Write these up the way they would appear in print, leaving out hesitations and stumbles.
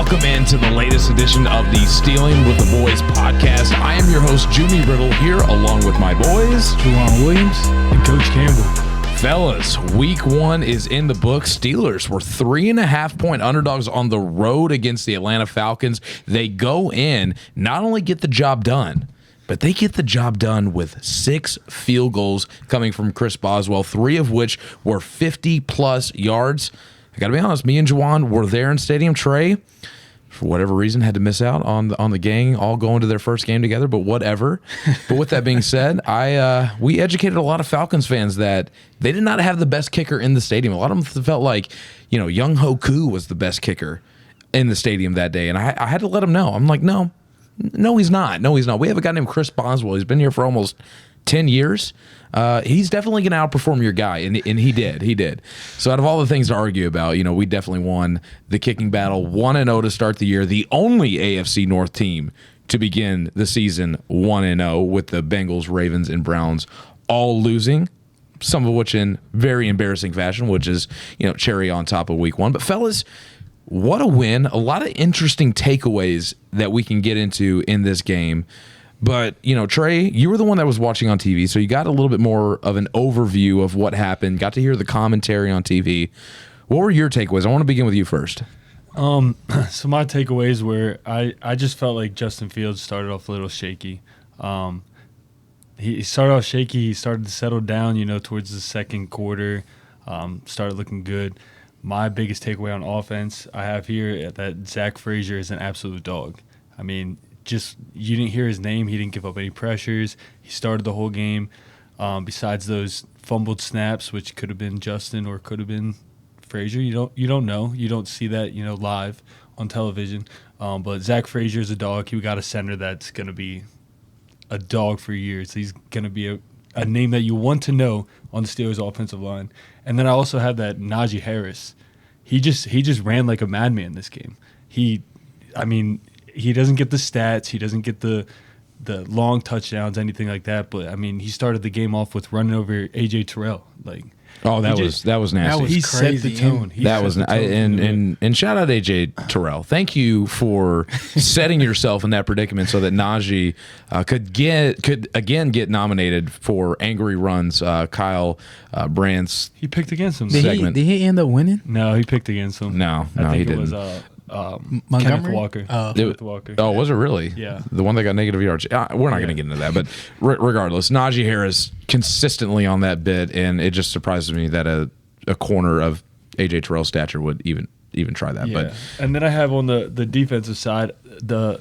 Welcome into the latest edition of the Stealing with the Boys podcast. I am your host, Junnie Riddle, here along with my boys, Jawuan Williams and Coach Campbell. Fellas, week one is in the books. Steelers were 3.5-point underdogs on the road against the Atlanta Falcons. They go in, not only get the job done, but they get the job done with 6 field goals coming from Chris Boswell, 3 of which were 50-plus yards. I got to be honest, me and Jawuan were there in Stadium. Trey, for whatever reason, had to miss out on the gang all going to their first game together, but whatever. But with that being said, we educated a lot of Falcons fans that they did not have the best kicker in the stadium. A lot of them felt like, Young Ho Koo was the best kicker in the stadium that day, and I had to let them know. I'm like, no, he's not. No, he's not. We have a guy named Chris Boswell. He's been here for almost 10 years. He's definitely going to outperform your guy, and he did. So out of all the things to argue about, we definitely won the kicking battle, 1-0 to start the year, the only AFC North team to begin the season 1-0, with the Bengals, Ravens, and Browns all losing, some of which in very embarrassing fashion, which is, cherry on top of week one. But fellas, what a win. A lot of interesting takeaways that we can get into in this game. But, Trey, you were the one that was watching on TV, so you got a little bit more of an overview of what happened, got to hear the commentary on TV. What were your takeaways? I want to begin with you first. So my takeaways were I just felt like Justin Fields started off a little shaky. He started off shaky. He started to settle down, towards the second quarter, started looking good. My biggest takeaway on offense I have here that Zach Frazier is an absolute dog. I mean, you didn't hear his name. He didn't give up any pressures. He started the whole game. Besides those fumbled snaps, which could have been Justin or could have been Frazier, you don't know. You don't see that live on television. But Zach Frazier is a dog. He got a center that's going to be a dog for years. He's going to be a name that you want to know on the Steelers offensive line. And then I also have that Najee Harris. He just ran like a madman this game. He doesn't get the stats. He doesn't get the long touchdowns, anything like that. But, he started the game off with running over A.J. Terrell. That was nasty. He set the tone. And shout out A.J. Terrell. Thank you for setting yourself in that predicament so that Najee could again get nominated for Angry Runs. Kyle Brandt's he picked against him. Segment. Did he end up winning? No, he picked against him. No, he didn't. It was Montgomery? Kenneth Walker. Kenneth Walker. Oh, was it really? Yeah. The one that got negative yards. We're not going to get into that, but regardless, Najee Harris consistently on that bit, and it just surprises me that a corner of A.J. Terrell's stature would even try that. Yeah. But and then I have on the defensive side the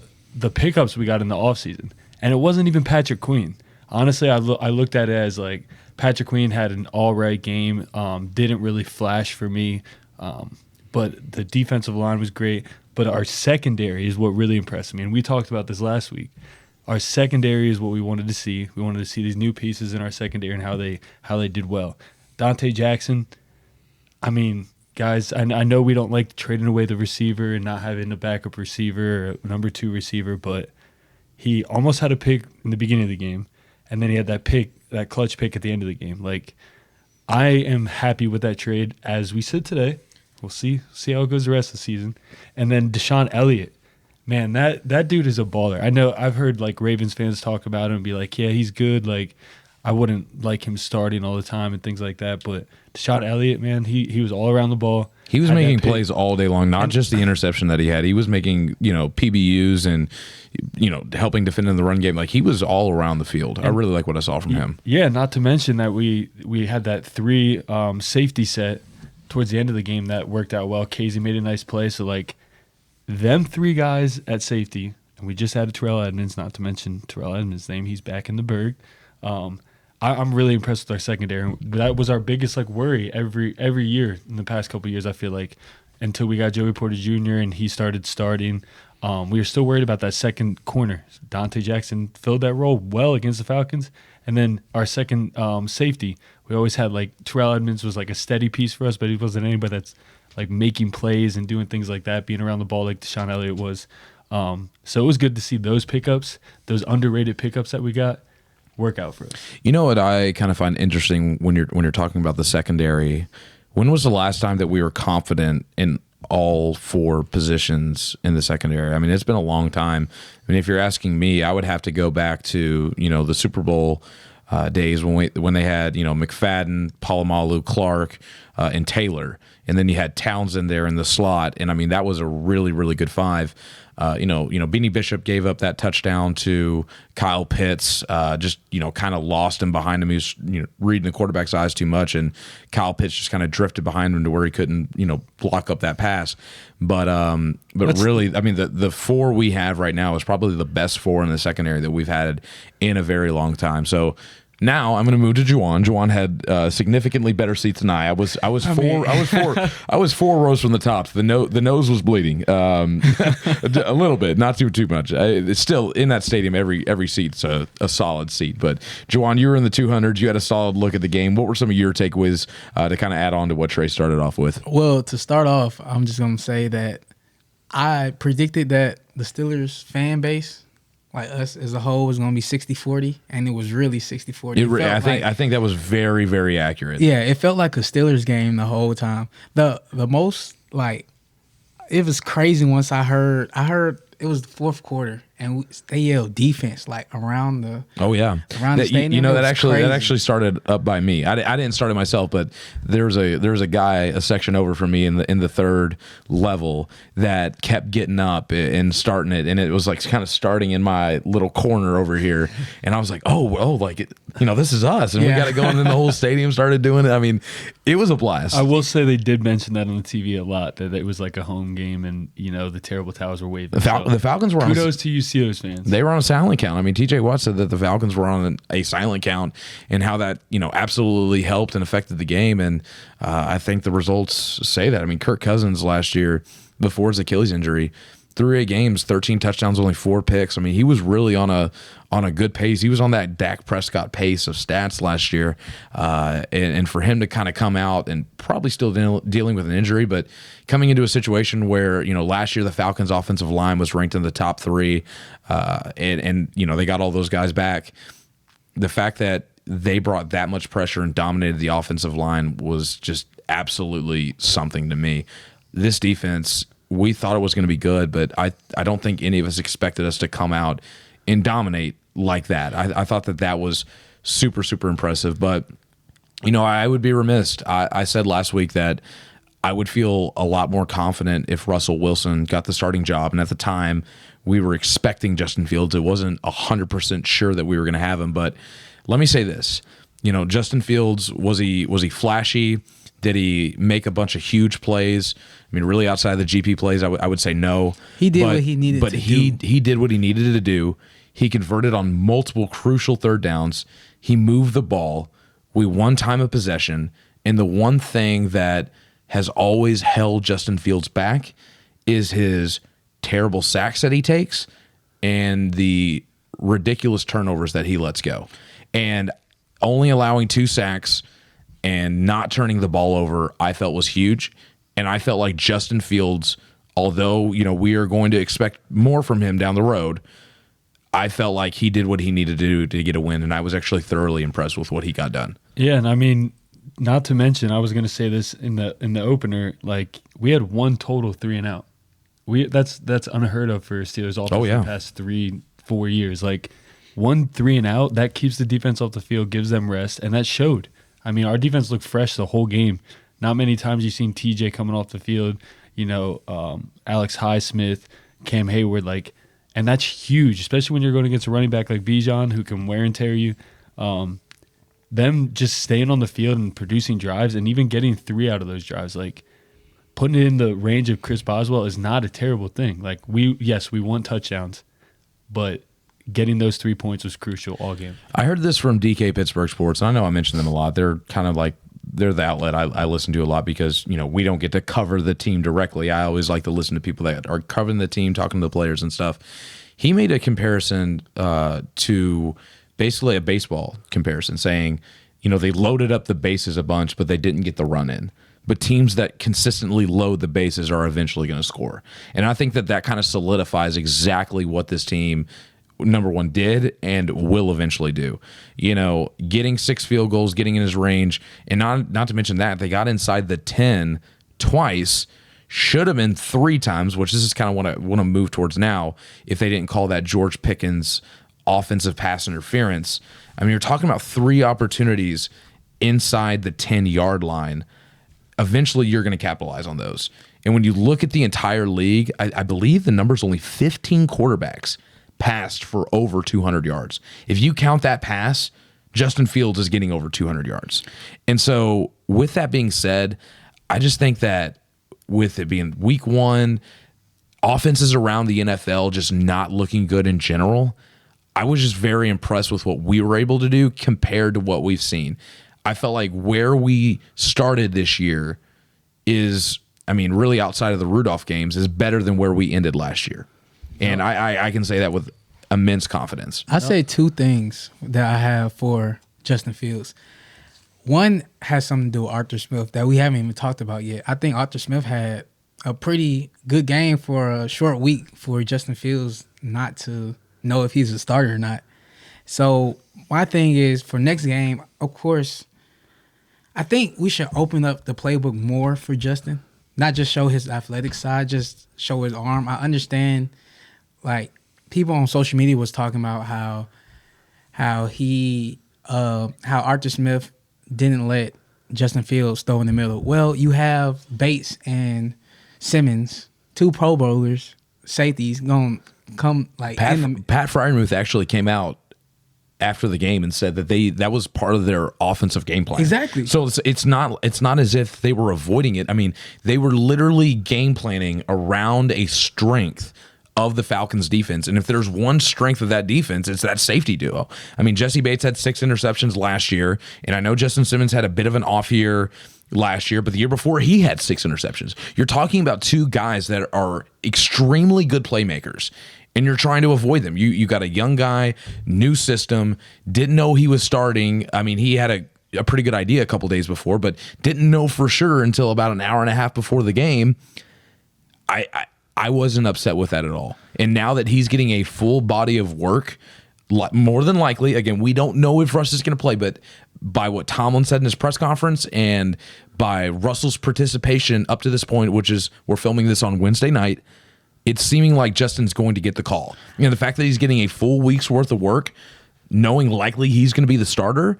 pickups we got in the offseason, and it wasn't even Patrick Queen. Honestly, I looked at it as like Patrick Queen had an all right game, didn't really flash for me. But the defensive line was great. But our secondary is what really impressed me. And we talked about this last week. Our secondary is what we wanted to see. We wanted to see these new pieces in our secondary and how they did well. Dante Jackson, guys, I know we don't like trading away the receiver and not having a backup receiver or a number 2 receiver, but he almost had a pick in the beginning of the game. And then he had that clutch pick at the end of the game. I am happy with that trade as we sit today. We'll see how it goes the rest of the season. And then Deshaun Elliott, man, that dude is a baller. I know I've heard Ravens fans talk about him and be like, yeah, he's good. I wouldn't like him starting all the time and things like that. But Deshaun Elliott, man, he was all around the ball. He was making plays all day long, not just the interception that he had. He was making, PBUs and, helping defend in the run game. He was all around the field. I really like what I saw from him. Yeah, not to mention that we had that 3 safety set towards the end of the game that worked out well. Casey made a nice play. So, them 3 guys at safety, and we just added Terrell Edmonds, not to mention Terrell Edmonds' name. He's back in the Berg. I'm really impressed with our secondary. That was our biggest worry every year in the past couple of years, I feel like, until we got Joey Porter Jr. and he started starting. We were still worried about that second corner. Dante Jackson filled that role well against the Falcons. And then our second safety, we always had Terrell Edmonds was a steady piece for us, but he wasn't anybody that's making plays and doing things like that, being around the ball like Deshaun Elliott was. So it was good to see those pickups, those underrated pickups that we got, work out for us. You know what I kind of find interesting when you're talking about the secondary? When was the last time that we were confident in all 4 positions in the secondary. I mean, it's been a long time. I mean, if you're asking me, I would have to go back to, the Super Bowl days when they had, McFadden, Polamalu, Clark, and Taylor. And then you had Townsend there in the slot. And I mean, that was a really, really good 5. Beanie Bishop gave up that touchdown to Kyle Pitts, just kind of lost him behind him. He was reading the quarterback's eyes too much, and Kyle Pitts just kind of drifted behind him to where he couldn't block up that pass. But really, I mean, the 4 we have right now is probably the best 4 in the secondary that we've had in a very long time. So now I'm going to move to Jawuan. Jawuan had significantly better seats than I. I was 4 rows from the top. The nose was bleeding a little bit, not too much. It's still in that stadium. Every seat's a solid seat. But Jawuan, you were in the 200s. You had a solid look at the game. What were some of your takeaways to kind of add on to what Trey started off with? Well, to start off, I'm just going to say that I predicted that the Steelers fan base, like us as a whole, was going to be 60-40, and it was really 60-40. I think that was very, very accurate. Yeah, it felt like a Steelers game the whole time. The most, like, it was crazy once I heard it was the 4th quarter, and they yelled defense like around the around the stadium. That actually started up by me. I didn't start it myself, but there was a guy a section over from me in the 3rd level that kept getting up and starting it, and it was like kind of starting in my little corner over here, and I was like, this is us, and we got it going, and the whole stadium started doing it. I mean, it was a blast. I will say they did mention that on the TV a lot, that it was like a home game, and the terrible towers were waving. The Falcons were kudos to you Steelers fans. They were on a silent count. I mean, TJ Watt said that the Falcons were on a silent count, and how that absolutely helped and affected the game. And I think the results say that. I mean, Kirk Cousins last year, before his Achilles injury, 3 games, 13 touchdowns, only 4 picks. I mean, he was really on a good pace. He was on that Dak Prescott pace of stats last year, and for him to kind of come out and probably still dealing with an injury, but coming into a situation where last year the Falcons' offensive line was ranked in the top 3, and they got all those guys back. The fact that they brought that much pressure and dominated the offensive line was just absolutely something to me. This defense, we thought it was going to be good, but I don't think any of us expected us to come out and dominate like that. I thought that was super, super impressive. But, I would be remiss. I said last week that I would feel a lot more confident if Russell Wilson got the starting job. And at the time, we were expecting Justin Fields. It wasn't 100% sure that we were going to have him. But let me say this. Justin Fields, was he flashy? Did he make a bunch of huge plays? I mean, really outside the GP plays, I would say no. He did what he needed to do. But he did what he needed to do. He converted on multiple crucial 3rd downs. He moved the ball. We won time of possession. And the one thing that has always held Justin Fields back is his terrible sacks that he takes and the ridiculous turnovers that he lets go. And only allowing 2 sacks and not turning the ball over, I felt was huge. And I felt like Justin Fields, although, we are going to expect more from him down the road, I felt like he did what he needed to do to get a win. And I was actually thoroughly impressed with what he got done. Yeah, and I mean, not to mention, I was going to say this in the opener, like we had 1 total 3 and out. That's unheard of for Steelers offense in the past 3-4 years. Like 1 3 and out, that keeps the defense off the field, gives them rest, and that showed. I mean, our defense looked fresh the whole game. Not many times you've seen TJ coming off the field, Alex Highsmith, Cam Hayward, and that's huge, especially when you're going against a running back like Bijan who can wear and tear you. Them just staying on the field and producing drives and even getting 3 out of those drives, putting it in the range of Chris Boswell is not a terrible thing. We won touchdowns, but getting those 3 points was crucial all game. I heard this from DK Pittsburgh Sports, and I know I mentioned them a lot. They're kind of they're the outlet I listen to a lot because, we don't get to cover the team directly. I always like to listen to people that are covering the team, talking to the players and stuff. He made a comparison to basically a baseball comparison, saying, they loaded up the bases a bunch, but they didn't get the run in. But teams that consistently load the bases are eventually going to score. And I think that kind of solidifies exactly what this team, number one, did and will eventually do. Getting 6 field goals, getting in his range, and not to mention that, they got inside the 10 twice, should have been 3 times, which this is kind of what I want to move towards now, if they didn't call that George Pickens offensive pass interference. I mean, you're talking about 3 opportunities inside the 10-yard line. Eventually, you're going to capitalize on those. And when you look at the entire league, I believe the number's only 15 quarterbacks passed for over 200 yards. If you count that pass, Justin Fields is getting over 200 yards. And so with that being said, I just think that with it being week 1, offenses around the NFL just not looking good in general, I was just very impressed with what we were able to do compared to what we've seen. I felt like where we started this year is, I mean, really outside of the Rudolph games, is better than where we ended last year. And I can say that with immense confidence. I say 2 things that I have for Justin Fields. One has something to do with Arthur Smith that we haven't even talked about yet. I think Arthur Smith had a pretty good game for a short week for Justin Fields not to know if he's a starter or not. So my thing is, for next game, of course, I think we should open up the playbook more for Justin. Not just show his athletic side, just show his arm. I understand, like, people on social media was talking about how Arthur Smith didn't let Justin Fields throw in the middle. Well, you have Bates and Simmons, 2 Pro Bowlers, safeties, going to come like Pat Freiermuth actually came out after the game and said that that was part of their offensive game plan. Exactly. So it's not as if they were avoiding it. I mean, they were literally game planning around a strength of the Falcons defense. And if there's one strength of that defense, it's that safety duo. I mean, Jesse Bates had 6 interceptions last year, and I know Justin Simmons had a bit of an off year last year, but the year before he had 6 interceptions. You're talking about 2 guys that are extremely good playmakers, and you're trying to avoid them. You got a young guy, new system, didn't know he was starting. I mean, he had a pretty good idea a couple days before, but didn't know for sure until about an hour and a half before the game. I wasn't upset with that at all. And now that he's getting a full body of work, more than likely, again, we don't know if Russ is going to play, but by what Tomlin said in his press conference and by Russell's participation up to this point, which is we're filming this on Wednesday night, it's seeming like Justin's going to get the call. You know, the fact that he's getting a full week's worth of work, knowing likely he's going to be the starter,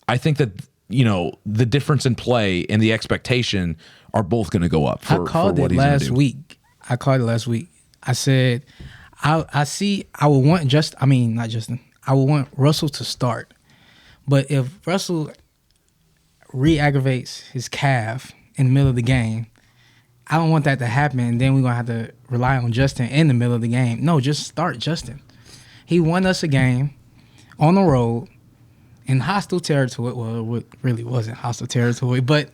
I think that, you know, the difference in play and the expectation are both going to go up for what he's going to do. I called it last week. I said, I would want I would want Russell to start. But if Russell re-aggravates his calf in the middle of the game, I don't want that to happen, and then we're going to have to rely on Justin in the middle of the game. No, just start Justin. He won us a game on the road in hostile territory. Well, it really wasn't hostile territory, but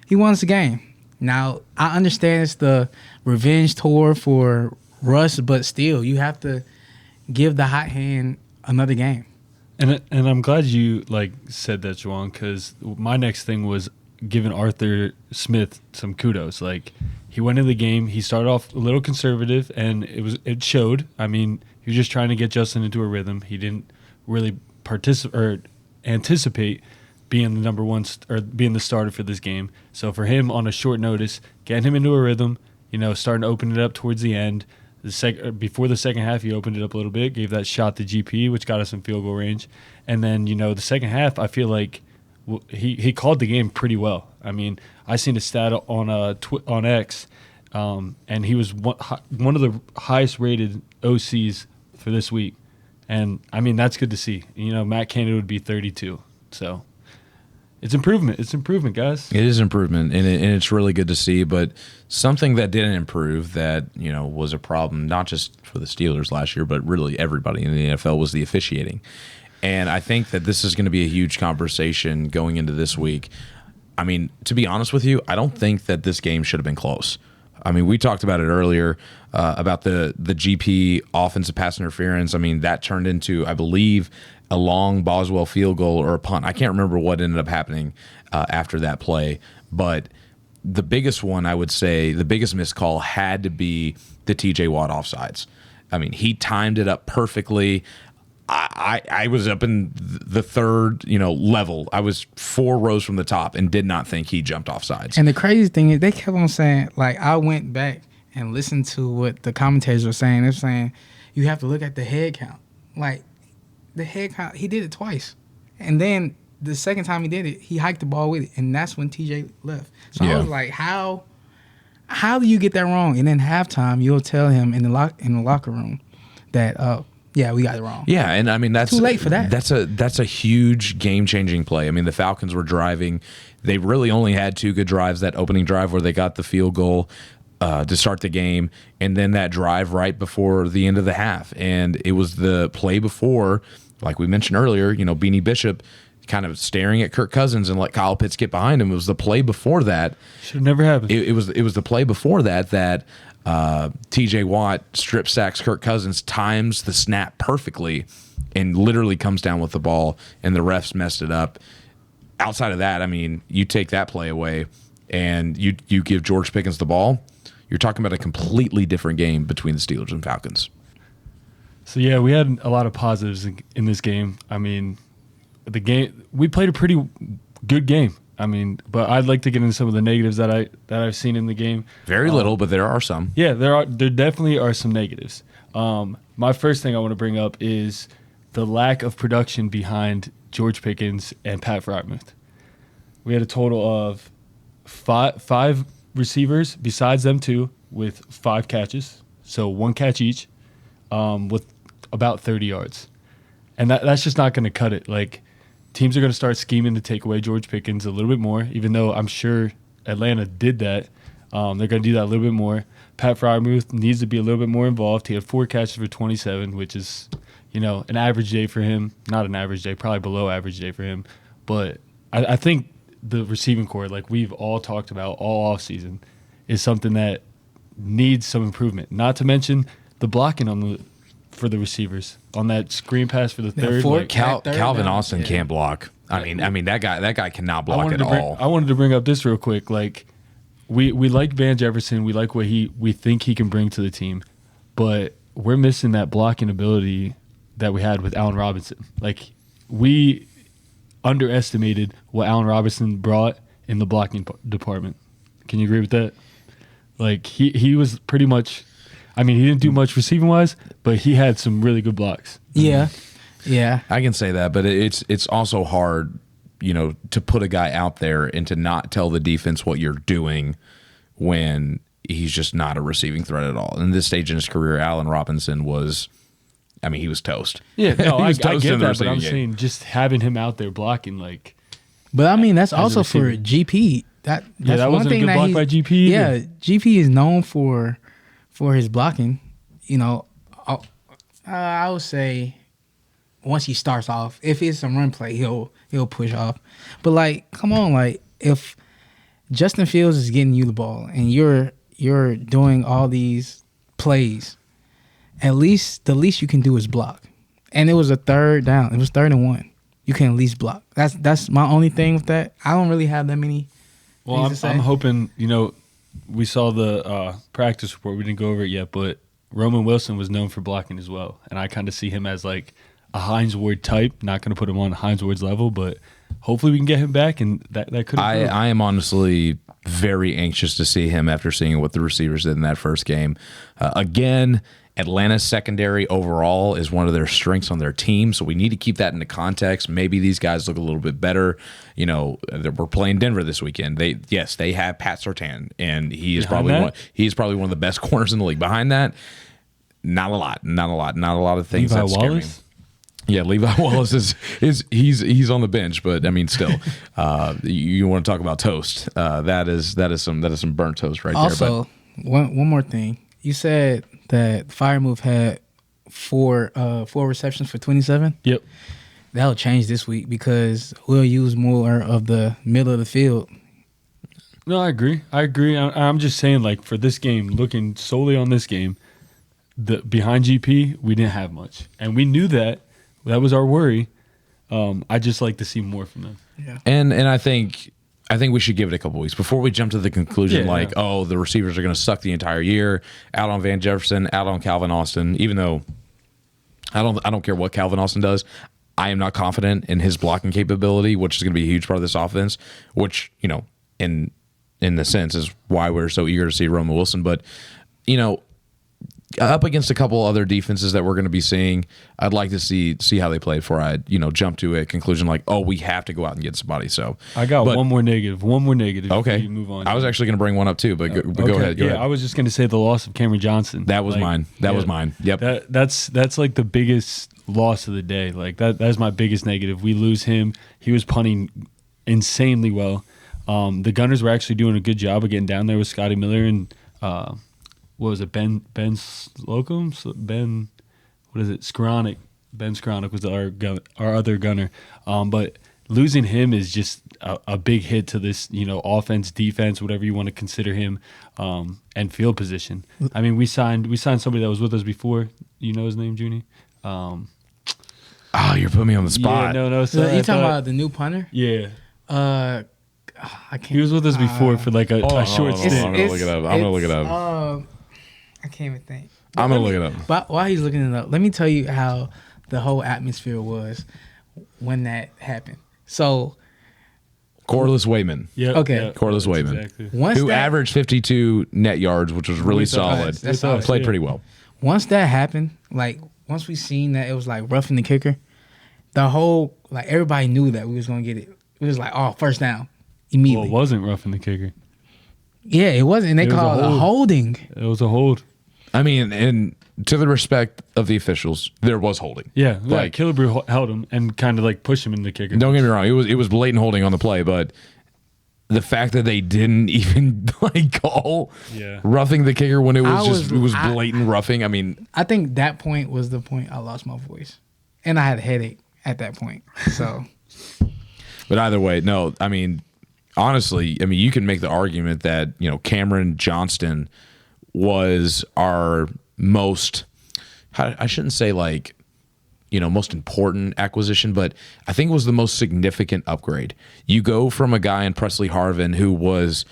he won us a game. Now, I understand it's the revenge tour for Russ, but still, you have to give the hot hand another game. And I'm glad you said that, Jawuan, because my next thing was giving Arthur Smith some kudos. Like, he went into the game, he started off a little conservative, and it showed. I mean, he was just trying to get Justin into a rhythm. He didn't really anticipate being the number one or being the starter for this game. So for him, on a short notice, getting him into a rhythm, starting to open it up towards the end. Before the second half, he opened it up a little bit, gave that shot to GP, which got us in field goal range. And then, the second half, I feel like he called the game pretty well. I mean, I seen a stat on X, and he was one of the highest rated OCs for this week. And, I mean, that's good to see. Matt Canada would be 32. So it's improvement. It's improvement, guys. It is improvement, and it's really good to see. But something that didn't improve that, was a problem, not just for the Steelers last year, but really everybody in the NFL, was the officiating. And I think that this is going to be a huge conversation going into this week. I mean, to be honest with you, I don't think that this game should have been close. I mean, we talked about it earlier about the GP offensive pass interference. I mean, that turned into, I believe, a long Boswell field goal or a punt. I can't remember what ended up happening after that play. But the biggest one, I would say, the biggest missed call had to be the TJ Watt offsides. I mean, he timed it up perfectly. I was up in the third, level. I was 4 rows from the top and did not think he jumped off sides. And the crazy thing is they kept on saying, like, I went back and listened to what the commentators were saying. They're saying you have to look at the head count. Like, the head count, he did it twice. And then the second time he did it, he hiked the ball with it. And that's when TJ left. So I was like, how do you get that wrong? And then halftime, you'll tell him in the locker room that, yeah, we got it wrong. Yeah, and I mean that's too late for that. That's a huge game-changing play. I mean, the Falcons were driving. They really only had 2 good drives. That opening drive where they got the field goal to start the game, and then that drive right before the end of the half. And it was the play before, like we mentioned earlier, Beanie Bishop kind of staring at Kirk Cousins and let Kyle Pitts get behind him. It was the play before that. Should have never happened. It was the play before that T.J. Watt strip sacks Kirk Cousins, times the snap perfectly, and literally comes down with the ball, and the refs messed it up. Outside of that, I mean, you take that play away and you give George Pickens the ball, you're talking about a completely different game between the Steelers and Falcons. So, yeah, we had a lot of positives in this game. I mean, we played a pretty good game. I mean, but I'd like to get into some of the negatives that I've seen in the game. Very little, but there are some. Yeah, there definitely are some negatives. My first thing I want to bring up is the lack of production behind George Pickens and Pat Freiermuth. We had a total of five receivers besides them 2 with 5 catches, so 1 catch each, with about 30 yards, and that's just not going to cut it. Like, teams are going to start scheming to take away George Pickens a little bit more, even though I'm sure Atlanta did that. They're going to do that a little bit more. Pat Freiermuth needs to be a little bit more involved. He had 4 catches for 27, which is, an average day for him. Not an average day, probably below average day for him. But I think the receiving core, like we've all talked about all offseason, is something that needs some improvement. Not to mention the blocking for the receivers on that screen pass for the third. Calvin Austin can't block. I mean that guy cannot block at all. I wanted to bring up this real quick. Like, we like Van Jefferson. We like what we think he can bring to the team, but we're missing that blocking ability that we had with Allen Robinson. Like, we underestimated what Allen Robinson brought in the blocking department. Can you agree with that? Like, he was pretty much. I mean, he didn't do much receiving-wise, but he had some really good blocks. Yeah, I can say that, but it's also hard, to put a guy out there and to not tell the defense what you're doing when he's just not a receiving threat at all. In this stage in his career, Allen Robinson was, he was toast. Yeah, no, I get in the that, but I'm receiving game. saying just having him out there blocking, like. But I mean, that's also for GP. That's that one wasn't thing a good block by GP either. Yeah, GP is known for his blocking. I would say once he starts off, if it's a run play, he'll push off. But like, come on, like if Justin Fields is getting you the ball and you're doing all these plays, the least you can do is block. And it was a 3rd down. It was 3rd and 1. You can at least block. That's my only thing with that. I don't really have that many. Well, I'm hoping, we saw the practice report. We didn't go over it yet, but Roman Wilson was known for blocking as well. And I kind of see him as like a Hines Ward type. Not going to put him on Hines Ward's level, but hopefully we can get him back, and that could. I am honestly very anxious to see him after seeing what the receivers did in that first game. Again, Atlanta's secondary overall is one of their strengths on their team, so we need to keep that into context. Maybe these guys look a little bit better. We're playing Denver this weekend. They have Pat Surtain, and he is probably one of the best corners in the league. Behind that, not a lot of things Levi that scare me. Wallace? Yeah, Levi Wallace is he's on the bench, but I mean, still, you want to talk about toast? That is some burnt toast right there. Also, one more thing. You said that Freiermuth had four receptions for 27. Yep. That'll change this week because we'll use more of the middle of the field. No, I agree. I'm just saying, like, for this game, looking solely on this game, behind GP, we didn't have much, and we knew that. That was our worry. I just like to see more from them. Yeah. And I think we should give it a couple weeks before we jump to the conclusion the receivers are going to suck the entire year, out on Van Jefferson, out on Calvin Austin, even though I don't care what Calvin Austin does. I am not confident in his blocking capability, which is going to be a huge part of this offense, which, in the sense is why we're so eager to see Roman Wilson. But, up against a couple other defenses that we're going to be seeing, I'd like to see how they play before I, jump to a conclusion like, oh, we have to go out and get somebody. So I got one more negative. Okay. You move on. I was actually going to bring one up too, but go ahead. Go ahead. I was just going to say the loss of Cameron Johnson. That was mine. That was mine. Yep. That's like the biggest loss of the day. Like that's my biggest negative. We lose him. He was punting insanely well. The Gunners were actually doing a good job of getting down there with Scotty Miller and what was it? Ben Slocum? Skowronek. Ben Skowronek was our other gunner. But losing him is just a big hit to this, offense, defense, whatever you want to consider him, and field position. I mean, we signed somebody that was with us before. You know his name, Junnie? Oh, you're putting me on the spot. Yeah, no. So you talking about the new punter? Yeah. I can't. He was with us before for like a short stint. I'm gonna look it up. I can't even think. I'm gonna look it up. But while he's looking it up, let me tell you how the whole atmosphere was when that happened. So, Corliss Waitman. Yeah. Okay. Yeah, Corliss Waitman. Exactly. Who averaged 52 net yards, which was really solid. That's solid. Played pretty well. Once that happened, once we seen that it was roughing the kicker, the whole everybody knew that we was gonna get it. It was first down immediately. Well, it wasn't roughing the kicker. Yeah, it wasn't. And they called it a holding. It was a hold. I mean, and to the respect of the officials, there was holding. Yeah, Killebrew held him and kind of pushed him in the kicker. Don't get me wrong, it was blatant holding on the play, but the fact that they didn't even call roughing the kicker when it was blatant roughing. I mean, I think that point was the point I lost my voice, and I had a headache at that point. So, but either way, no. I mean, honestly, you can make the argument that Cameron Johnston was our most, I shouldn't say most important acquisition, but I think it was the most significant upgrade. You go from a guy in Presley Harvin who was,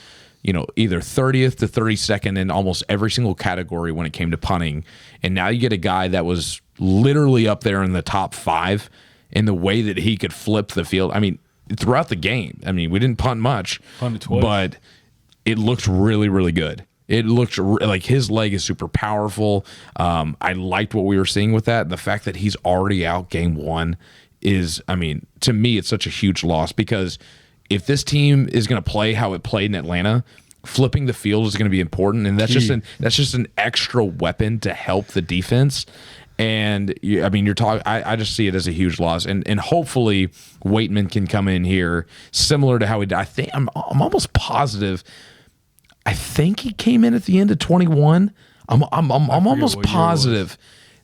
either 30th to 32nd in almost every single category when it came to punting, and now you get a guy that was literally up there in the top 5 in the way that he could flip the field. I mean, throughout the game, we didn't punt much, but it looked really, really good. It looked like his leg is super powerful. I liked what we were seeing with that. The fact that he's already out game 1 is, to me, it's such a huge loss, because if this team is going to play how it played in Atlanta, flipping the field is going to be important, and that's just an extra weapon to help the defense. And you're talking. I just see it as a huge loss, and hopefully Waitman can come in here similar to how he did. I think I'm almost positive. I think he came in at the end of 21. I'm almost positive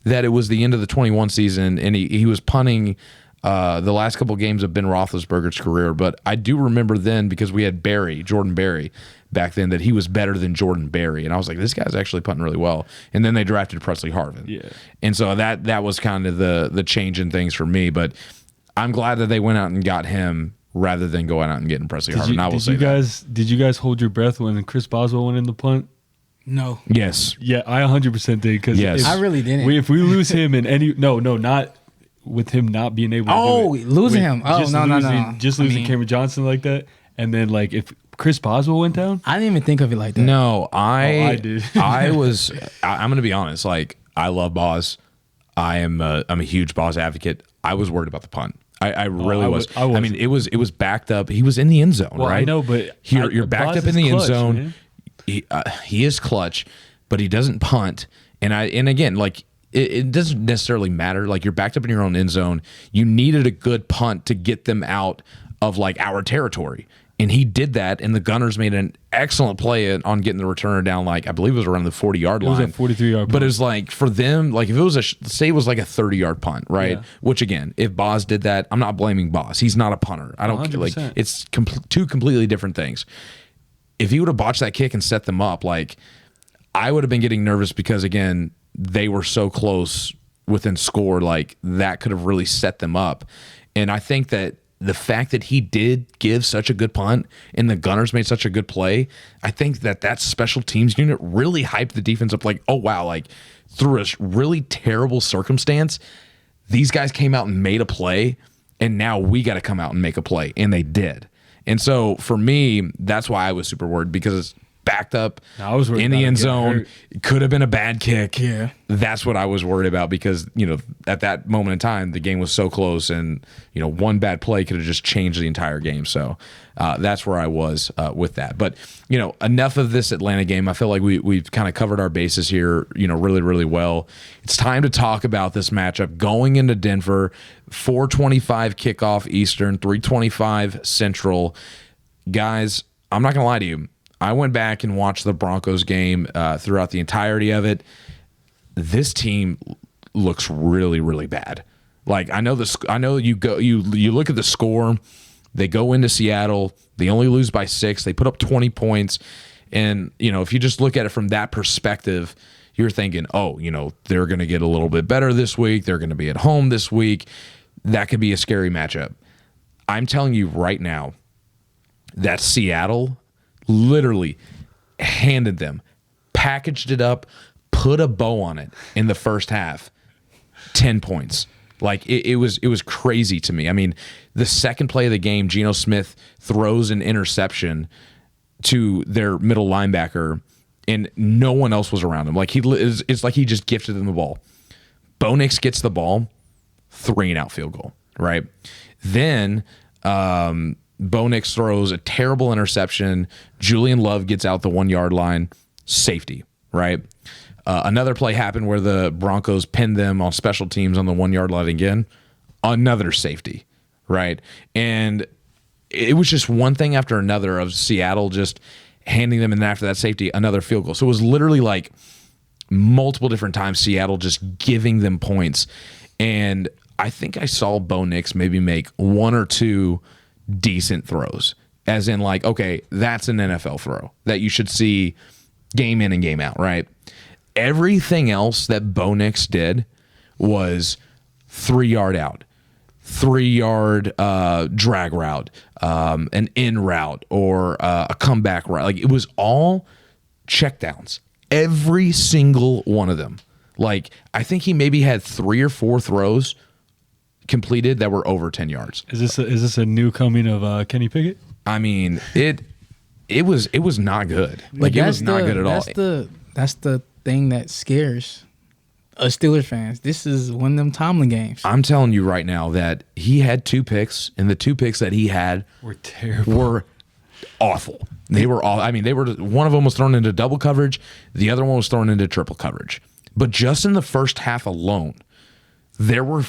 that it was the end of the 21 season, and he was punting the last couple of games of Ben Roethlisberger's career. But I do remember then, because we had Jordan Berry back then, that he was better than Jordan Berry, and I was like, this guy's actually punting really well. And then they drafted Presley Harvin. Yeah. And so that was kind of the change in things for me. But I'm glad that they went out and got him rather than going out and getting Presley Harvin. I will say that. Did you guys hold your breath when Chris Boswell went in the punt? No. Yes. Yeah, I 100% did, because I really didn't. If we lose him in any not with him not being able to do it. Losing him. Oh, no. Just losing Cameron Johnson like that, and then if Chris Boswell went down? I didn't even think of it like that. No, I did. I'm going to be honest. I love Boz. I'm a huge Boz advocate. I was worried about the punt. I really was. It was backed up. He was in the end zone, right? I know, but you're backed up in the end zone. Man. He is clutch, but he doesn't punt. And again, it doesn't necessarily matter. You're backed up in your own end zone. You needed a good punt to get them out of our territory. And he did that, and the Gunners made an excellent play on getting the returner down, I believe it was around the 40-yard line. It was a 43-yard punt. But it was for them, if it was say it was a 30-yard punt, right? Yeah. Which, again, if Boz did that, I'm not blaming Boz. He's not a punter. I don't 100%. It's two completely different things. If he would have botched that kick and set them up, I would have been getting nervous, because, again, they were so close within score, that could have really set them up. And I think that the fact that he did give such a good punt and the Gunners made such a good play, I think that special teams unit really hyped the defense up. Like, oh wow, like through a really terrible circumstance, these guys came out and made a play, and now we got to come out and make a play, and they did. And so for me, that's why I was super worried, because it's backed up I was worried in the about end it getting zone. hurt. It could have been a bad kick. Yeah. That's what I was worried about, because, you know, at that moment in time, the game was so close, and, you know, one bad play could have just changed the entire game. So that's where I was with that. But, you know, enough of this Atlanta game. I feel like we've kind of covered our bases here, you know, really, really well. It's time to talk about this matchup going into Denver. 4:25 kickoff Eastern, 3:25 Central. Guys, I'm not going to lie to you. I went back and watched the Broncos game throughout the entirety of it. This team looks really, really bad. Like, I know this. I know you look at the score. They go into Seattle. They only lose by 6. They put up 20 points, and you know, if you just look at it from that perspective, you're thinking, oh, you know, they're going to get a little bit better this week. They're going to be at home this week. That could be a scary matchup. I'm telling you right now that Seattle literally handed them, packaged it up, put a bow on it in the first half. 10 points. Like, it was crazy to me. I mean, the second play of the game, Geno Smith throws an interception to their middle linebacker, and no one else was around him. Like, it's like he just gifted them the ball. Bo Nix gets the ball, 3-and-out field goal, right? Then Bo Nix throws a terrible interception. Julian Love gets out the 1-yard line. Safety, right? Another play happened where the Broncos pinned them on special teams on the 1-yard line again. Another safety, right? And it was just one thing after another of Seattle just handing them, and then after that safety, another field goal. So it was literally like multiple different times Seattle just giving them points. And I think I saw Bo Nix maybe make 1 or 2 decent throws, as in like, okay, that's an NFL throw that you should see game in and game out, right? Everything else that Bo Nix did was 3-yard out, 3-yard drag route, an in route, or a comeback route. Like, it was all checkdowns, every single one of them. Like, I think he maybe had 3 or 4 throws completed that were over 10 yards. Is this a new coming of Kenny Pickett? I mean, it was not good. Like, it was not good at all. That's the thing that scares us Steelers fans. This is one of them Tomlin games. I'm telling you right now that he had 2 picks, and the 2 picks that he had Were terrible. were awful. They were all. I mean, they were. One of them was thrown into double coverage. The other one was thrown into triple coverage. But just in the first half alone, there were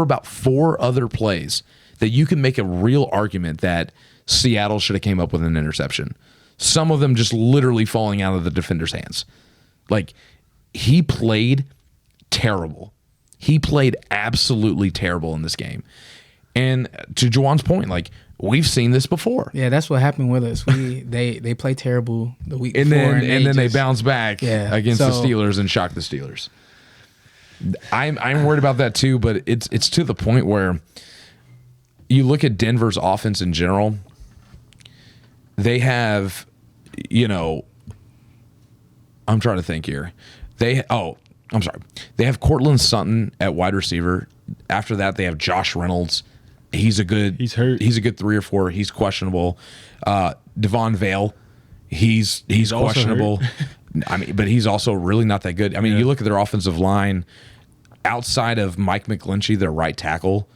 about 4 other plays that you can make a real argument that Seattle should have came up with an interception. Some of them just literally falling out of the defender's hands. Like, he played terrible. He played absolutely terrible in this game. And to Jawuan's point, like, we've seen this before. Yeah, that's what happened with us. They play terrible the week And before, then they bounce back against the so- Steelers and shock the Steelers. I'm worried about that too, but it's to the point where you look at Denver's offense in general. They have, you know, I'm trying to think here. I'm sorry. They have Cortland Sutton at wide receiver. After that, they have Josh Reynolds. He's hurt. He's a good 3 or 4. He's questionable. Devon Vale, he's questionable. I mean, but he's also really not that good. I mean, you look at their offensive line outside of Mike McGlinchey, their right tackle.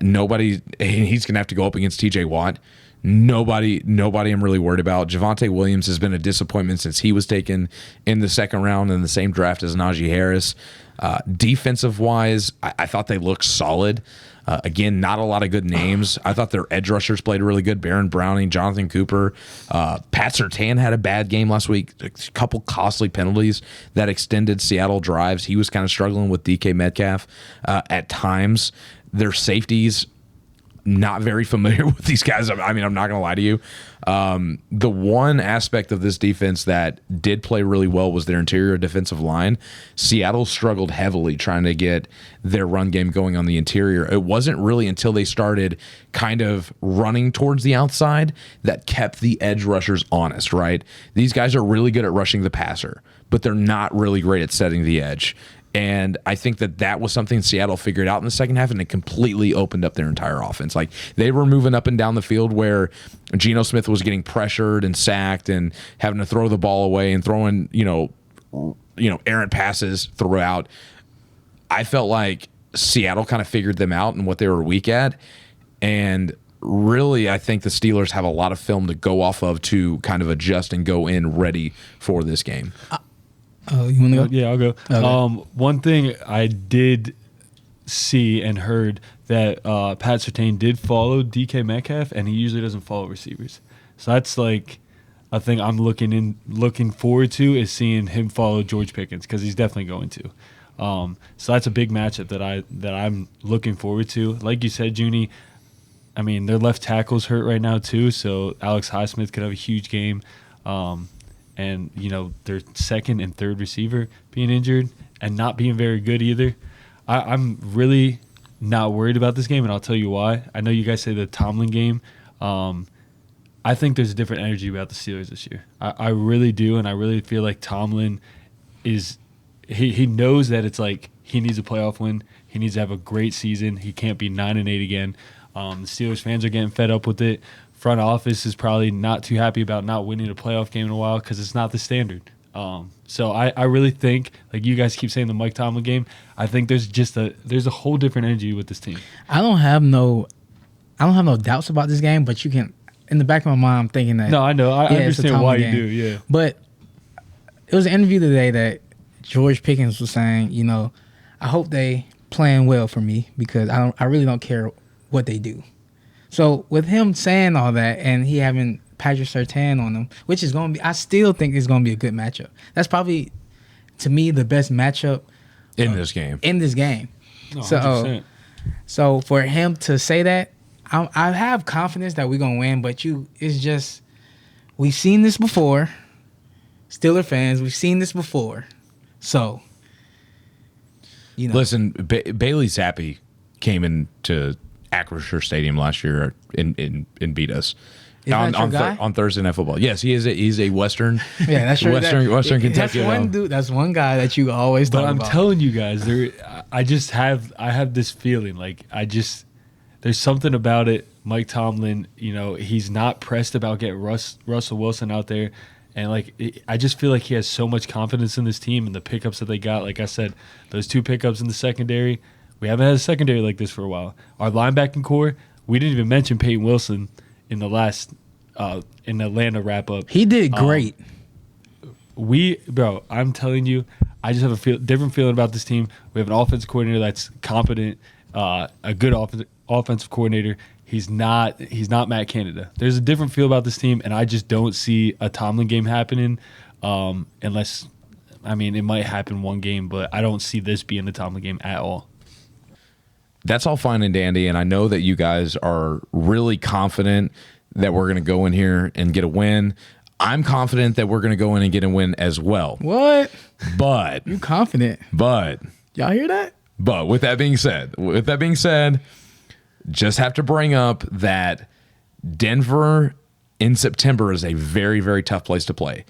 Nobody, he's gonna have to go up against TJ Watt. Nobody I'm really worried about. Javonte Williams has been a disappointment since he was taken in the second round in the same draft as Najee Harris. Defensive-wise, I thought they looked solid. Again, not a lot of good names. I thought their edge rushers played really good. Baron Browning, Jonathan Cooper. Pat Surtain had a bad game last week. A couple costly penalties that extended Seattle drives. He was kind of struggling with DK Metcalf at times. Their safeties, not very familiar with these guys. I mean, I'm not going to lie to you. The one aspect of this defense that did play really well was their interior defensive line. Seattle struggled heavily trying to get their run game going on the interior. It wasn't really until they started kind of running towards the outside that kept the edge rushers honest, right? These guys are really good at rushing the passer, but they're not really great at setting the edge. And I think that was something Seattle figured out in the second half, and it completely opened up their entire offense. Like, they were moving up and down the field where Geno Smith was getting pressured and sacked and having to throw the ball away and throwing, errant passes throughout. I felt like Seattle kind of figured them out and what they were weak at. And really, I think the Steelers have a lot of film to go off of to kind of adjust and go in ready for this game. Oh, you want to go? Yeah, I'll go. Okay. One thing I did see and heard that Pat Surtain did follow DK Metcalf, and he usually doesn't follow receivers. So that's like a thing I'm looking forward to, is seeing him follow George Pickens, because he's definitely going to. So that's a big matchup that I'm looking forward to. Like you said, Junnie, I mean, their left tackle's hurt right now too, so Alex Highsmith could have a huge game. And, their second and third receiver being injured and not being very good either. I'm really not worried about this game, and I'll tell you why. I know you guys say the Tomlin game. I think there's a different energy about the Steelers this year. I really do, and I really feel like Tomlin is he knows that it's like he needs a playoff win. He needs to have a great season. He can't be 9-8 again. The Steelers fans are getting fed up with it. Front office is probably not too happy about not winning a playoff game in a while because it's not the standard. So I really think, like you guys keep saying, the Mike Tomlin game, I think there's a whole different energy with this team. I don't have no doubts about this game, but you can, in the back of my mind, I'm thinking that. No, I know. I understand why you do, yeah. But it was an interview today that George Pickens was saying, I hope they playing well for me because I really don't care what they do. So with him saying all that and he having Patrick Surtain on him, which is going to be, I still think it's going to be a good matchup. That's probably, to me, the best matchup in this game. No, 100%. So for him to say that, I have confidence that we're going to win, but it's just, we've seen this before. Steeler fans, we've seen this before. So, Listen, Bailey Zappi came into Acrisure Stadium last year and beat us on Thursday Night Football. Yes, he's a Western. Yeah, that's true. Western Kentucky. That's one dude. That's one guy that you always talk about. But I'm telling you guys, I have this feeling like there's something about it. Mike Tomlin, he's not pressed about getting Russell Wilson out there. And, I just feel like he has so much confidence in this team and the pickups that they got. Like I said, those 2 pickups in the secondary. We haven't had a secondary like this for a while. Our linebacking core, we didn't even mention Peyton Wilson in the last in the Atlanta wrap-up. He did great. I'm telling you, I just have a different feeling about this team. We have an offensive coordinator that's competent, a good offensive coordinator. He's not Matt Canada. There's a different feel about this team, and I just don't see a Tomlin game happening unless, it might happen one game, but I don't see this being the Tomlin game at all. That's all fine and dandy, and I know that you guys are really confident that we're going to go in here and get a win. I'm confident that we're going to go in and get a win as well. What? But you confident? But y'all hear that? But with that being said, just have to bring up that Denver in September is a very, very tough place to play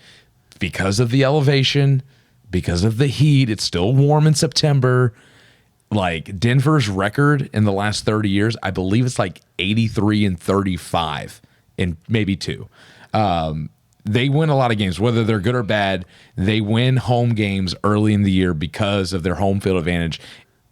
because of the elevation, because of the heat. It's still warm in September. Denver's record in the last 30 years, I believe it's 83-35 in maybe 2. They win a lot of games, whether they're good or bad. They win home games early in the year because of their home field advantage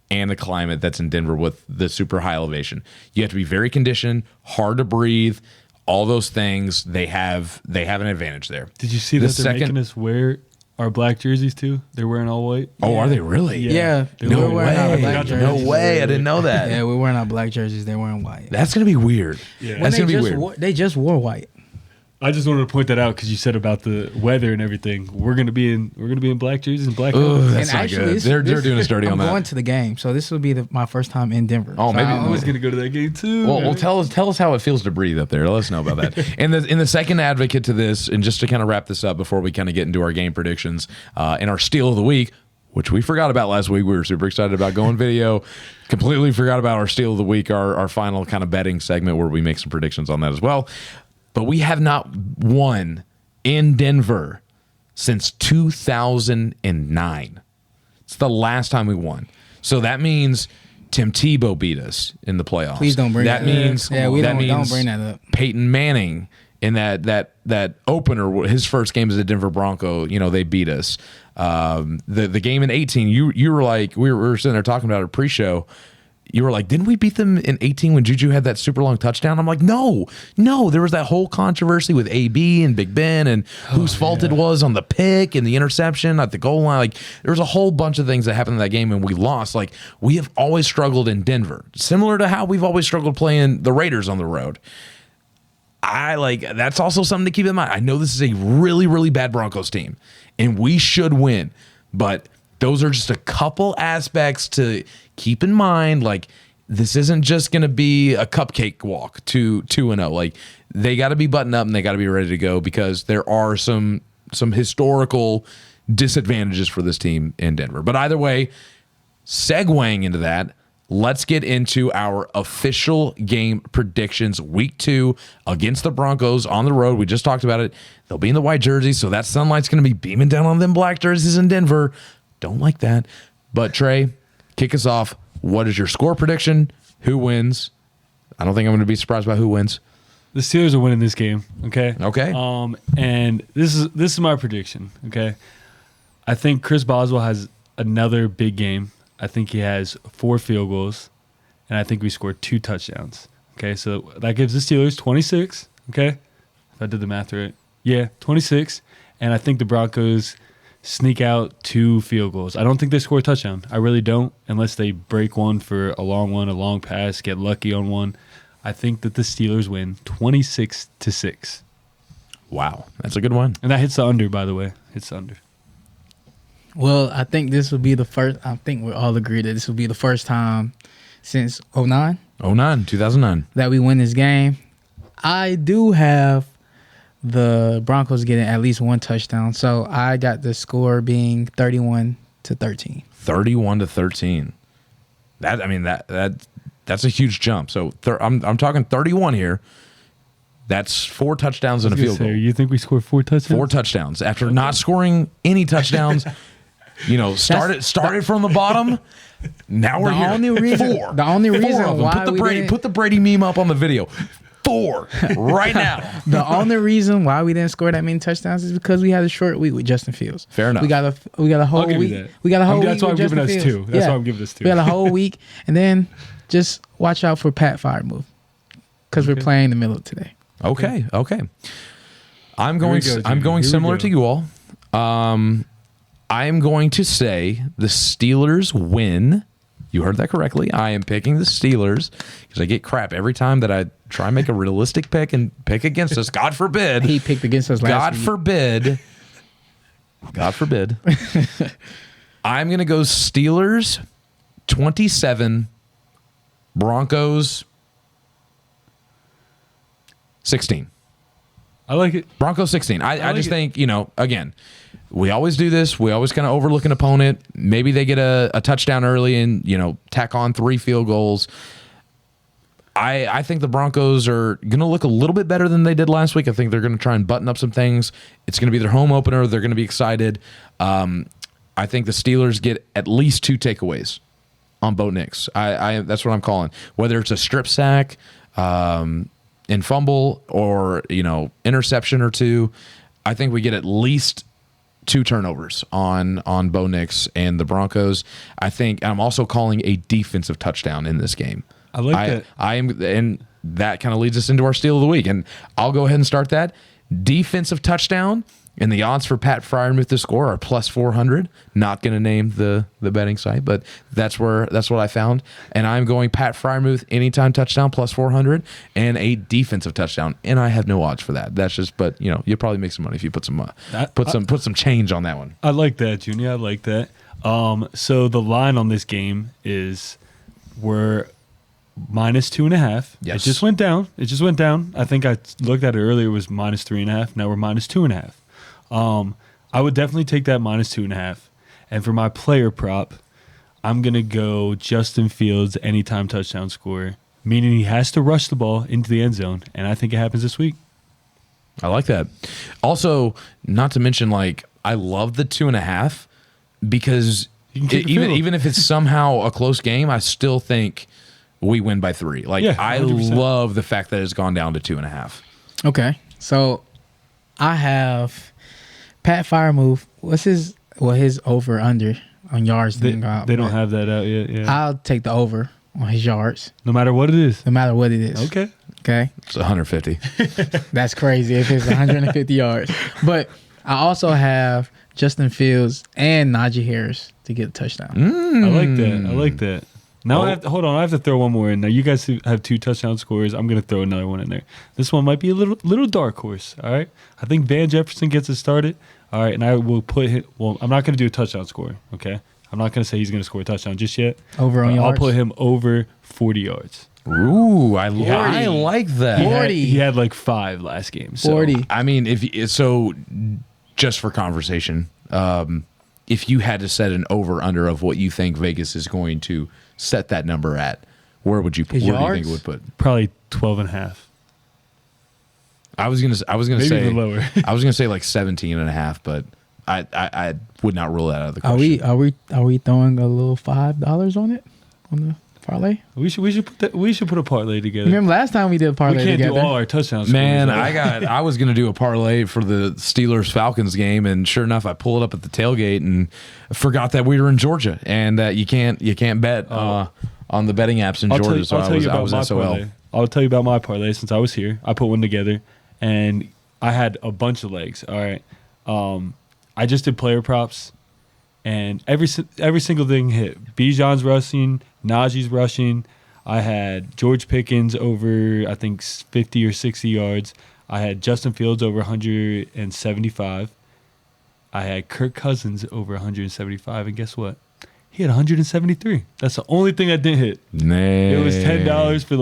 and the climate that's in Denver with the super high elevation. You have to be very conditioned, hard to breathe, all those things. They have an advantage there. Did you see that they're making us wear our black jerseys too? They're wearing all white. Oh, are they really? Yeah. No way. I didn't know that. Yeah, we're wearing our black jerseys. They're wearing white. That's going to be weird. Yeah. That's going to be weird. They just wore white. I just wanted to point that out because you said about the weather and everything. We're gonna be in black jerseys and black. Ooh, helmets. that's And not actually, good. this- They're this- doing us dirty on I'm that. going to the game, so this will be my first time in Denver. Oh, So maybe- I was gonna go to that game too. Well, tell us how it feels to breathe up there. Let us know about that. And in the second advocate to this, and just to kind of wrap this up before we kind of get into our game predictions and our steal of the week, which we forgot about last week. We were super excited about going video. Completely forgot about our steal of the week, our final kind of betting segment where we make some predictions on that as well. But we have not won in Denver since 2009. It's the last time we won. So that means Tim Tebow beat us in the playoffs. Please don't bring that up. means Yeah, we that don't means bring that up. Peyton Manning in that opener, his first game as a Denver Bronco, they beat us. The game in 18, you were like, we were sitting there talking about it pre-show. You were like, didn't we beat them in 18 when Juju had that super long touchdown? I'm like, no. There was that whole controversy with AB and Big Ben and whose fault it was on the pick and the interception at the goal line. Like, there was a whole bunch of things that happened in that game and we lost. Like, we have always struggled in Denver, similar to how we've always struggled playing the Raiders on the road. That's also something to keep in mind. I know this is a really, really bad Broncos team and we should win, but those are just a couple aspects to keep in mind. Like, this isn't just going to be a cupcake walk to 2-0. Like, they got to be buttoned up and they got to be ready to go because there are some historical disadvantages for this team in Denver. But either way, segueing into that, let's get into our official game predictions. Week 2 against the Broncos on the road. We just talked about it. They'll be in the white jerseys, so that sunlight's going to be beaming down on them black jerseys in Denver. Don't like that. But Trey, kick us off. What is your score prediction? Who wins? I don't think I'm going to be surprised by who wins. The Steelers are winning this game. Okay. Okay. And this is my prediction. Okay. I think Chris Boswell has another big game. I think he has 4 field goals, and I think we scored 2 touchdowns. Okay, so that gives the Steelers 26. Okay, if I did the math right. Yeah, 26. And I think the Broncos sneak out 2 field goals. I don't think they score a touchdown. I really don't, unless they break one for a long pass, get lucky on one. I think that the Steelers win 26-6. Wow, that's a good one. And that hits the under, by the way. Hits the under. Well, I think this will be the first. I think we all agree that this will be the first time since 2009 that we win this game. I do have the Broncos getting at least 1 touchdown, so I got the score being 31-13. 31-13. That's a huge jump. So I'm talking 31 here. That's 4 touchdowns and a field goal. You think we scored 4 touchdowns? 4 touchdowns after not scoring any touchdowns. Started from the bottom. Now we're here. The only reason of them. why Put the Brady meme up on the video. 4 right now. The only reason why we didn't score that many touchdowns is because we had a short week with Justin Fields. Fair enough. We got a whole week. That. We got a whole week. That's why I'm giving us 2. That's why I'm giving us 2. We got a whole week, and then just watch out for Pat Firemove because we're playing in the middle of today. Okay. I'm going similar to you all. I'm going to say the Steelers win. You heard that correctly. I am picking the Steelers because I get crap every time that I try and make a realistic pick and pick against us. God forbid. He picked against us last week. God forbid. I'm going to go Steelers 27, Broncos 16. I like it. Broncos 16. I just think, again, we always do this. We always kind of overlook an opponent. Maybe they get a touchdown early and, tack on 3 field goals. I think the Broncos are going to look a little bit better than they did last week. I think they're going to try and button up some things. It's going to be their home opener. They're going to be excited. I think the Steelers get at least 2 takeaways on Bo Nix. That's what I'm calling. Whether it's a strip sack, and fumble or, interception or 2, I think we get at least 2 turnovers on Bo Nix and the Broncos. I think I'm also calling a defensive touchdown in this game. I like that. And that kind of leads us into our steal of the week. And I'll go ahead and start that. Defensive touchdown. And the odds for Pat Freiermuth to score are plus 400. Not going to name the betting site, but that's what I found. And I'm going Pat Freiermuth anytime touchdown plus 400 and a defensive touchdown. And I have no odds for that. That's just, but you'll probably make some money if you put some put some change on that one. I like that, Junnie. I like that. So the line on this game is we're minus 2.5. Yes. It just went down. I think I looked at it earlier. It was minus 3.5. Now we're minus 2.5. I would definitely take that minus 2.5. And for my player prop, I'm going to go Justin Fields anytime touchdown score, meaning he has to rush the ball into the end zone. And I think it happens this week. I like that. Also, not to mention, I love the 2.5 because even if it's somehow a close game, I still think we win by 3. I 100%. love the fact that it's gone down to 2.5. Okay, so I have Pat Freiermuth. What's his over under on yards? They don't have that out yet. Yeah. I'll take the over on his yards, No matter what it is. no matter what it is. Okay. Okay, It's 150. that's crazy if it's 150 yards. But I also have Justin Fields and Najee Harris to get a touchdown. I like that. Now I have to throw one more in. Now you guys have 2 touchdown scores. I'm going to throw another one in there. This one might be a little dark horse. All right. I think Van Jefferson gets it started. All right, and I will put him. Well, I'm not going to do a touchdown score. Okay, I'm not going to say he's going to score a touchdown just yet. Over on yards. I'll put him over 40 yards. Ooh, I like that. 40. He had like 5 last game. So. 40. I mean, just for conversation, if you had to set an over under of what you think Vegas is going to set that number at, where would you put? Where do you think it would put? Probably 12.5. I was gonna Maybe say even lower. I was gonna say 17.5, but I would not rule that out of the question. Are we throwing a little $5 on it on the parlay? We should put a parlay together. Remember last time we did a parlay We can't together? do all our touchdowns. Man, I was gonna do a parlay for the Steelers Falcons game, and sure enough, I pulled it up at the tailgate and forgot that we were in Georgia, and that you can't bet on the betting apps in Georgia. So I was SOL. Parlay. I'll tell you about my parlay since I was here. I put one together, and I had a bunch of legs. All right, I just did player props, and every single thing hit. Bijan's rushing, Najee's rushing. I had George Pickens over, I think, 50 or 60 yards. I had Justin Fields over 175. I had Kirk Cousins over 175, and guess what? He had 173. That's the only thing I didn't hit. It was $10 for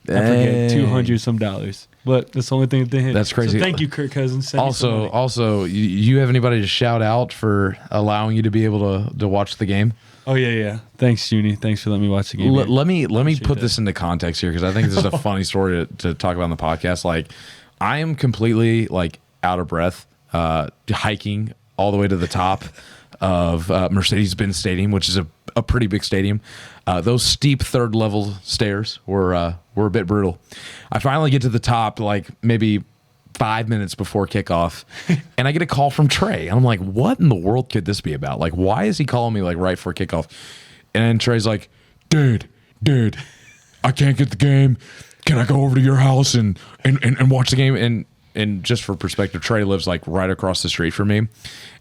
I forget, $200 some dollars. But that's the only thing that didn't hit. That's crazy. So thank you, Kirk Cousins. Also, you have anybody to shout out for allowing you to be able to watch the game? Oh yeah. Thanks, Junnie. Thanks for letting me watch the game. Let me put that. this into context here, because I think this is a funny story to talk about on the podcast. I am completely out of breath hiking all the way to the top of Mercedes-Benz Stadium, which is a pretty big stadium. Those steep third level stairs were a bit brutal. I finally get to the top maybe 5 minutes before kickoff, and I get a call from Trey. And I'm like, what in the world could this be about? Why is he calling me right before kickoff? And Trey's like, dude, I can't get the game. Can I go over to your house and watch the game? And just for perspective, Trey lives right across the street from me.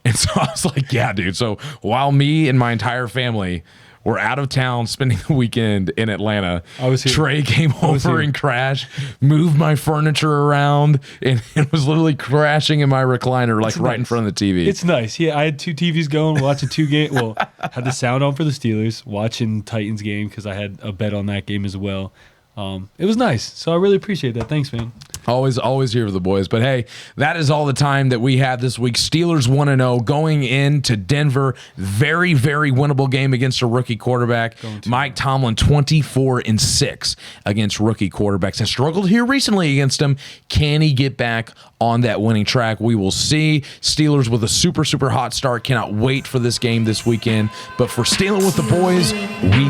And so I was like, yeah, dude. So while me and my entire family were out of town spending the weekend in Atlanta, I was here. Trey came over and crashed, moved my furniture around, and was literally crashing in my recliner right in front of the TV. It's nice. Yeah, I had 2 TVs going, watching 2 games. Well, had the sound on for the Steelers, watching Titans game because I had a bet on that game as well. It was nice. So I really appreciate that. Thanks, man. Always here for the boys. But hey, that is all the time that we have this week. Steelers 1-0 going into Denver. Very, very winnable game against a rookie quarterback. Mike Tomlin 24-6 against rookie quarterbacks. Has struggled here recently against him. Can he get back on that winning track? We will see. Steelers with a super, super hot start. Cannot wait for this game this weekend. But for Stealing with the Boys, we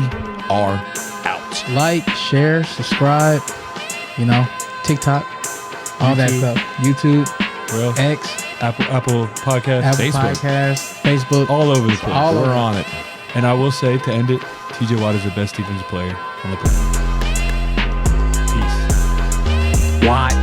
are out. Like, share, subscribe, TikTok, all that stuff. YouTube, Well, X, Apple Podcast, Apple Facebook. Podcasts, Facebook. all over the place. We're on it. And I will say, to end it, TJ Watt is the best defensive player on the planet. Peace. Watt.